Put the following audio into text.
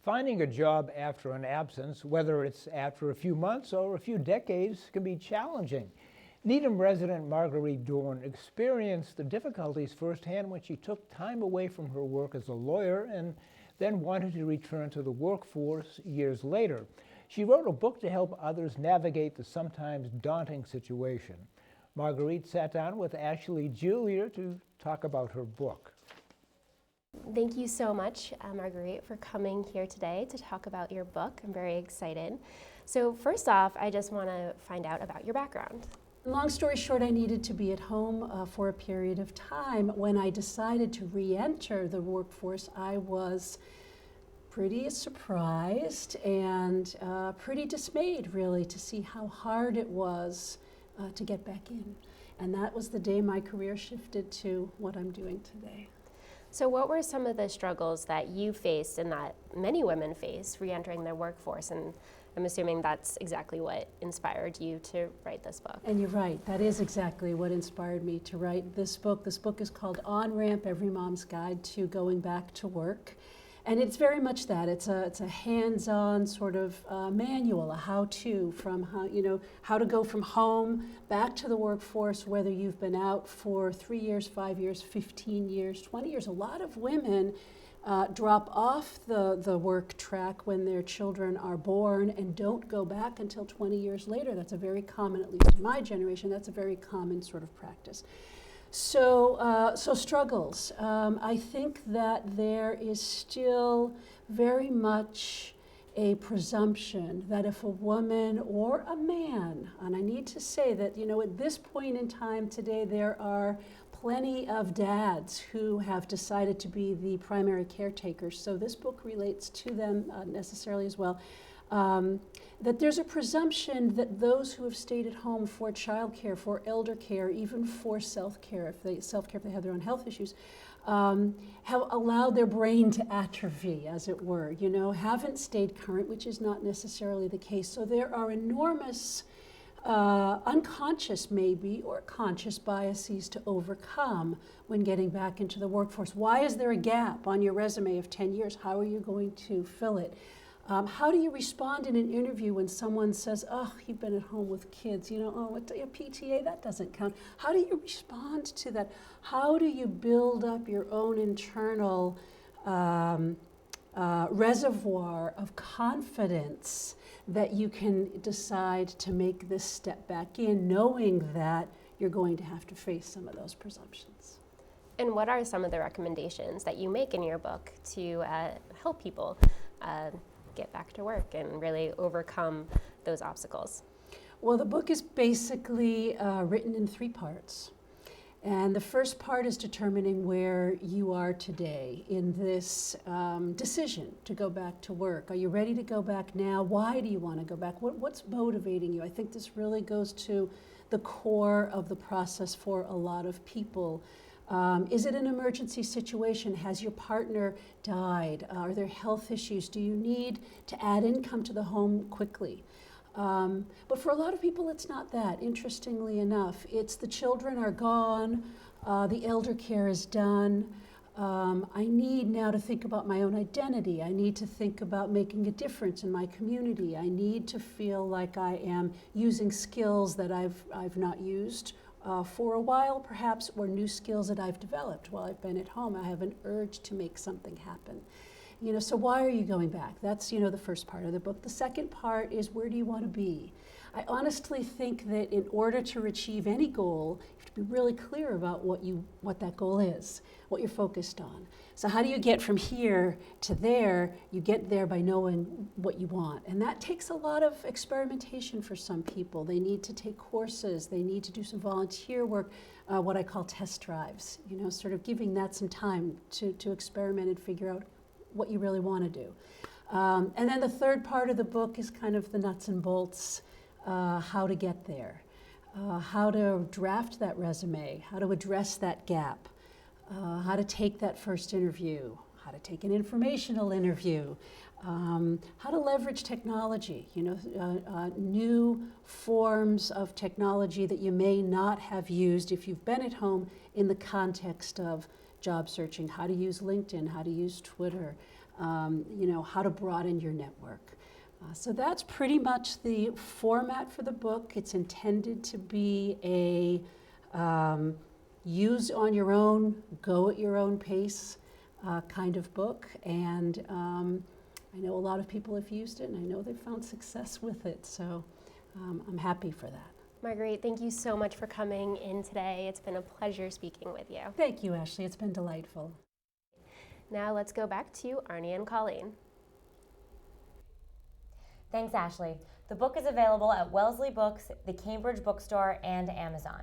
Finding a job after an absence, whether it's after a few months or a few decades, can be challenging. Needham resident Marguerite Dorn experienced the difficulties firsthand when she took time away from her work as a lawyer and then wanted to return to the workforce years later. She wrote a book to help others navigate the sometimes daunting situation. Marguerite sat down with Ashley Julia to talk about her book. Thank you so much, Marguerite, for coming here today to talk about your book. I'm very excited. So first off, I just want to find out about your background. Long story short, I needed to be at home for a period of time. When I decided to re-enter the workforce, I was pretty surprised and pretty dismayed, really, to see how hard it was to get back in. And that was the day my career shifted to what I'm doing today. So what were some of the struggles that you faced and that many women face re-entering their workforce? And I'm assuming that's exactly what inspired you to write this book. And you're right, that is exactly what inspired me to write this book. This book is called On Ramp, Every Mom's Guide to Going Back to Work. And it's very much that. It's a hands-on sort of manual, a how-to from how to go from home back to the workforce, whether you've been out for 3 years, 5 years, 15 years, 20 years. A lot of women drop off the work track when their children are born and don't go back until 20 years later. That's a very common, at least in my generation, that's a very common sort of practice. So struggles. I think that there is still very much a presumption that if a woman or a man, and I need to say that, at this point in time today, there are plenty of dads who have decided to be the primary caretakers. So this book relates to them necessarily as well. That there's a presumption that those who have stayed at home for childcare, for elder care, even for self-care if they have their own health issues, have allowed their brain to atrophy, as it were, haven't stayed current, which is not necessarily the case. So there are enormous unconscious maybe or conscious biases to overcome when getting back into the workforce. Why is there a gap on your resume of 10 years? How are you going to fill it? How do you respond in an interview when someone says, oh, you've been at home with kids, what your PTA, that doesn't count. How do you respond to that? How do you build up your own internal reservoir of confidence that you can decide to make this step back in, knowing that you're going to have to face some of those presumptions? And what are some of the recommendations that you make in your book to help people get back to work and really overcome those obstacles? Well, the book is basically written in 3 parts. And the first part is determining where you are today in this decision to go back to work. Are you ready to go back now? Why do you want to go back? What's motivating you? I think this really goes to the core of the process for a lot of people. Is it an emergency situation? Has your partner died? Are there health issues? Do you need to add income to the home quickly? But for a lot of people, it's not that, interestingly enough. It's the children are gone, the elder care is done. I need now to think about my own identity. I need to think about making a difference in my community. I need to feel like I am using skills that I've not used for a while, perhaps, or new skills that I've developed while I've been at home. I have an urge to make something happen. So why are you going back? That's, the first part of the book. The second part is, where do you want to be? I honestly think that in order to achieve any goal, you have to be really clear about what that goal is, what you're focused on. So how do you get from here to there? You get there by knowing what you want. And that takes a lot of experimentation for some people. They need to take courses. They need to do some volunteer work, what I call test drives, sort of giving that some time to experiment and figure out what you really want to do. And then the third part of the book is kind of the nuts and bolts, how to get there, how to draft that resume, how to address that gap, how to take that first interview, how to take an informational interview, how to leverage technology, new forms of technology that you may not have used if you've been at home in the context of job searching, how to use LinkedIn, how to use Twitter, how to broaden your network. So that's pretty much the format for the book. It's intended to be a use on your own, go at your own pace kind of book. And I know a lot of people have used it, and I know they've found success with it. So I'm happy for that. Marguerite, thank you so much for coming in today. It's been a pleasure speaking with you. Thank you, Ashley. It's been delightful. Now let's go back to Arnie and Colleen. Thanks, Ashley. The book is available at Wellesley Books, the Cambridge Bookstore, and Amazon.